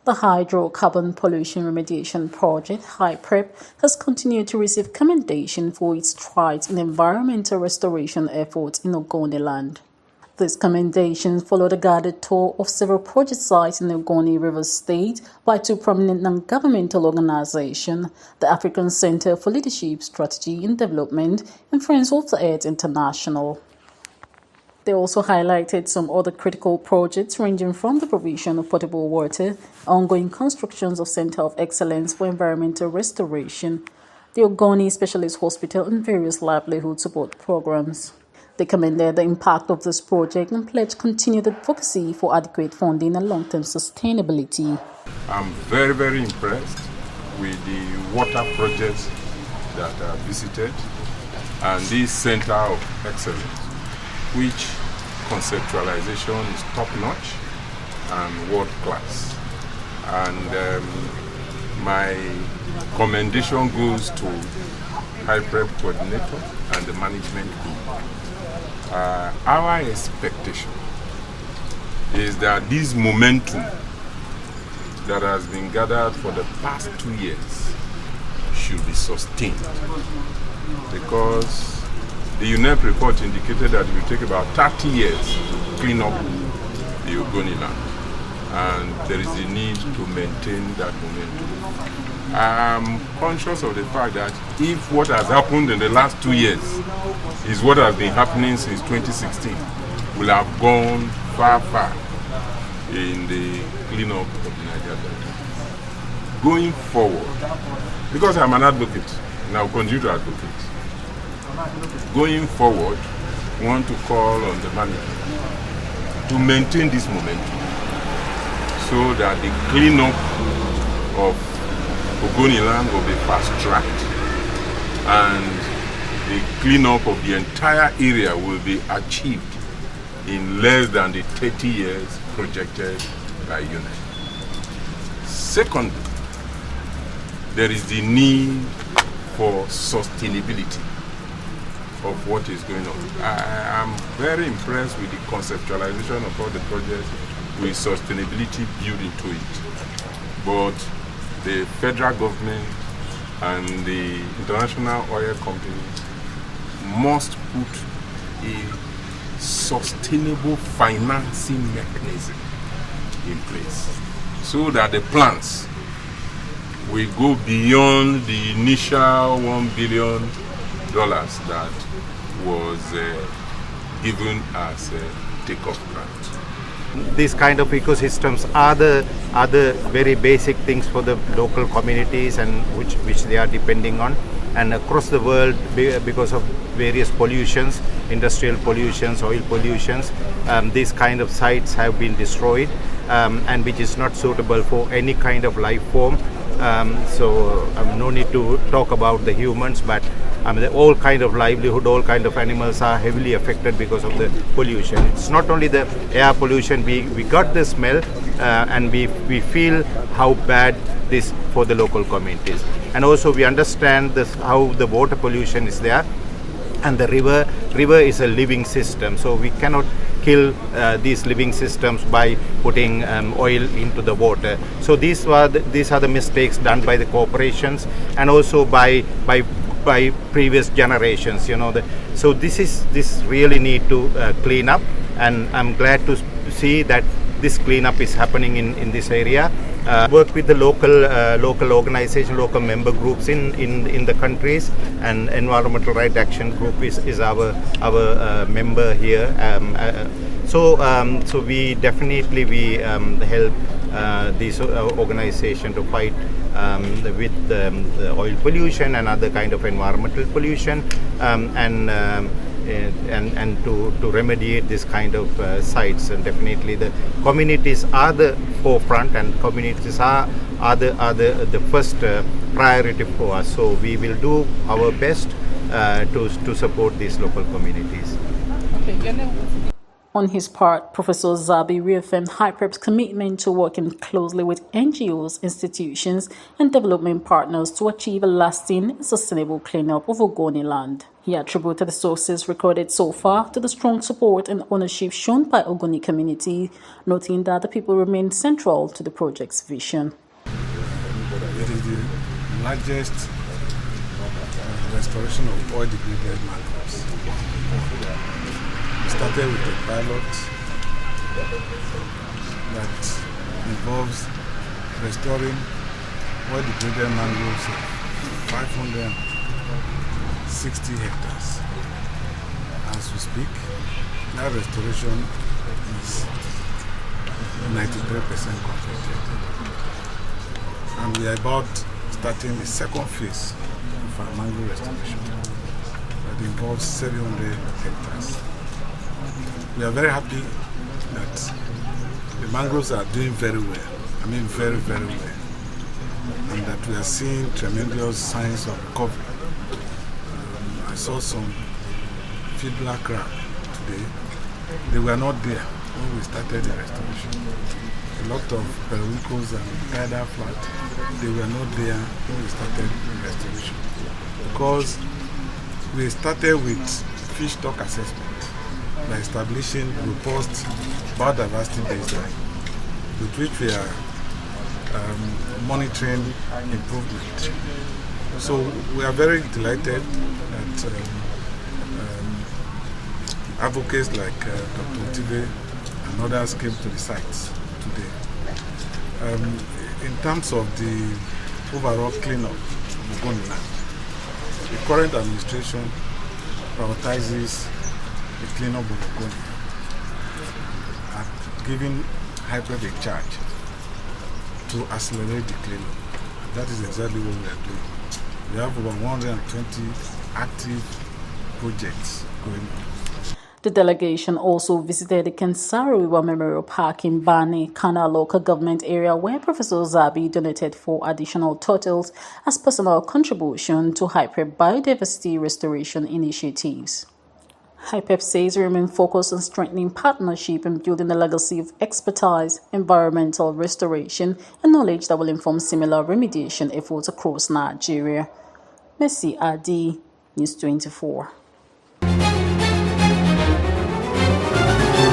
The Hydrocarbon Pollution Remediation Project, HYPREP, has continued to receive commendation for its strides in environmental restoration efforts in OGONILAND. These commendations followed a guided tour of several project sites in the Ogoni River State by two prominent non-governmental organizations, the African Center for Leadership, Strategy and Development, and Friends of the Earth International. They also highlighted some other critical projects ranging from the provision of potable water, ongoing constructions of Center of Excellence for Environmental Restoration, the Ogoni Specialist Hospital, and various livelihood support programs. They commended the impact of this project and pledged continued advocacy for adequate funding and long-term sustainability. I'm very, very impressed with the water projects that I visited and this Center of Excellence, which conceptualization is top-notch and world-class. And my commendation goes to HYPREP coordinator and the management group. Our expectation is that this momentum that has been gathered for the past 2 years should be sustained, because the UNEP report indicated that it will take about 30 years to clean up the OGONILAND, and there is a need to maintain that momentum. I'm conscious of the fact that if what has happened in the last 2 years is what has been happening since 2016, we'll have gone far, far in the cleanup of the Niger Delta. Going forward, because I'm an advocate, and I'll continue to advocate, going forward, we want to call on the management to maintain this momentum so that the cleanup of OGONILAND will be fast-tracked and the cleanup of the entire area will be achieved in less than the 30 years projected by UNEP. Secondly, there is the need for sustainability of what is going on. I am very impressed with the conceptualization of all the projects with sustainability built into it. But the federal government and the international oil companies must put a sustainable financing mechanism in place so that the plans will go beyond the initial $1 billion that was given as a takeoff grant. These kind of ecosystems are the very basic things for the local communities and which they are depending on. And across the world, because of various pollutions, industrial pollutions, oil pollutions, these kind of sites have been destroyed, and which is not suitable for any kind of life form. So no need to talk about the humans, but all kind of livelihood, all kind of animals are heavily affected because of the pollution. It's not only the air pollution, we got the smell, and we feel how bad this for the local communities. And also we understand this, how the water pollution is there, and the river is a living system, so we cannot kill these living systems by putting oil into the water. So these are the mistakes done by the corporations and also by previous generations. So this really need to clean up, and I'm glad to see that this cleanup is happening in this area. Work with the local organization, local member groups in the countries, and Environmental Right Action Group is our member here. So we definitely help this organization to fight with the oil pollution and other kind of environmental pollution, and to remediate this kind of sites. And definitely the communities are the forefront, and communities are the first priority for us. So we will do our best to support these local communities. Okay. On his part, Professor Zabi reaffirmed HYPREP's commitment to working closely with NGOs, institutions, and development partners to achieve a lasting and sustainable cleanup of Ogoniland. He attributed the success recorded so far to the strong support and ownership shown by Ogoni community, noting that the people remain central to the project's vision. It is the largest restoration of oil-degraded mangroves. We started with a pilot that involves restoring oil-degraded mangroves of 560 hectares. As we speak, that restoration is 93% completed. And we are about starting the second phase of our mangrove restoration that involves 700 hectares. We are very happy that the mangroves are doing very well. I mean very, very well. And that we are seeing tremendous signs of recovery. I saw some fiddler crab today. They were not there when we started the restoration. A lot of periwinkles and tidal flat, they were not there when we started the restoration. Because we started with fish stock assessment by establishing robust biodiversity baseline with which we are monitoring improvement. So we are very delighted that advocates like Dr. Otibe and others came to the sites today. In terms of the overall cleanup of OGONILAND, the current administration prioritizes the cleanup of Ogoni and giving HYPREP a charge to accelerate the cleanup. That is exactly what we are doing. We have over 120 active projects going on. The delegation also visited the Kensaro River Memorial Park in Bani, Kana local government area, where Professor Zabi donated 4 additional turtles as personal contribution to HYPREP biodiversity restoration initiatives. HYPREP says it remains focused on strengthening partnership and building a legacy of expertise, environmental restoration, and knowledge that will inform similar remediation efforts across Nigeria. Messi Adi, News 24.